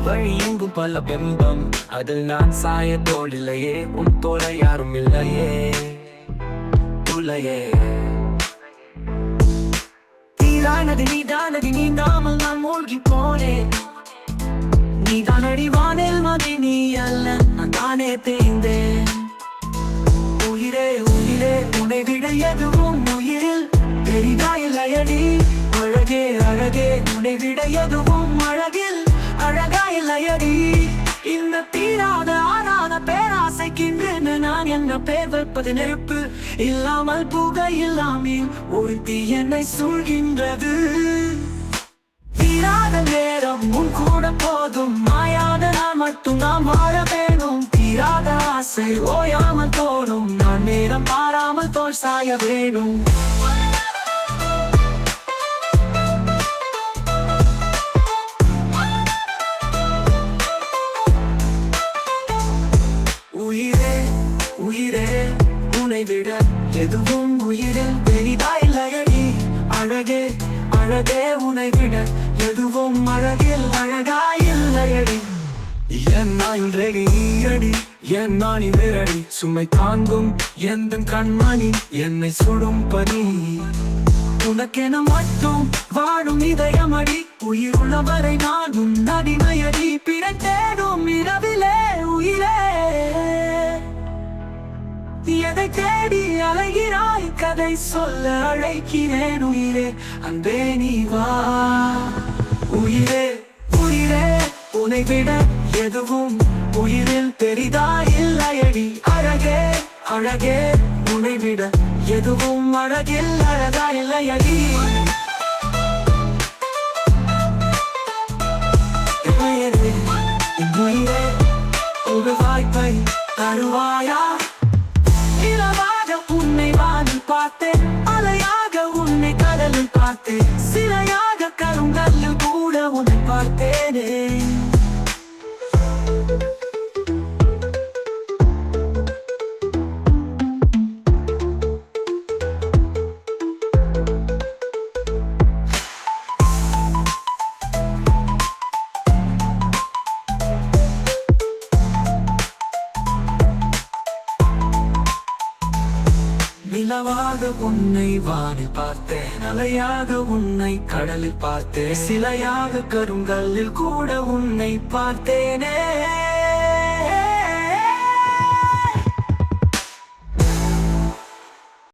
வழியெங்கும் பல பிம்பம், அதில் நான் சாயத்தோடில்லையே. உன் போல யாரும் இல்லையே, உள்ளையே. தீரானது நீதானது, நீந்தாமல் நான் மூழ்கி போனேன். நீதான் அடிவானில் மதி, நீ அல்ல நான் தானே தேய்ந்தேன். உயிரே உயிரே, உன்னை விட எதுவும் உயிரில் பெரிதாயில்லையடி. அழகே அழகே, உன்னை விட எதுவும் அழகில் அழகாயில்லையடி. இந்த தீராத ஆறாத பேராசைக்கின்று நான் என்ன பேர் வைப்பது? நெருப்பு இல்லாமல் புகை இல்லாமல் ஒரு தீ என்னை சூழ்கின்றது. தீராத நேரம் உன் கூட போதும், மாயாத நான் மட்டும் நாம் வாழ வேணும். தீராத ஆசை ஓயாமல் தோணும், நான் நேரம் மாறாமல் தோல் சாய வேணும். உயிரே உயிரே, உன்னை விட எதுவும் உயிரில் பெரிதாயில்லையடி. அழகே அழகே, உன்னை விட எதுவும் அழகில் அழகாயில்லையடி. என் நாயடி, என் நாணி விரடி, சுமை தாங்கும் எந்த கண்மணி, என்னை சுடும் பனி. உனக்கென மட்டும் வாழும் இதயமடி, உயிர் உள்ளவரை நானும் நடிமையடி. பிற தேடும் இரவிலே உயிரே, எதை தேடி அலைகிறாய்? கதை சொல்ல அழைக்கிறேன் உயிரே, அன்பே நீ வா. உயிரே உயிரே, உன்னை விட எதுவும் உயிரில் பெரிதாயில்லையடி. அழகே அழகே, உன்னை விட எதுவும் அழகில் அழகாயில்லையடி. உயிரே, ஒரு வாய்ப்பை தருவாயா? இலவாக உன்னை வானில் பார்த்தேன், அலையாக உன்னை கடலில் பார்த்தேன், சிலையாக கருங்கல்லில் கூட உன்னை பார்த்தேனே. நிலவாக உன்னை வானில் பார்த்தேன், அலையாக உன்னை கடலில் பார்த்தேன், சிலையாக கருங்கல்லில் கூட உன்னை பார்த்தேனே.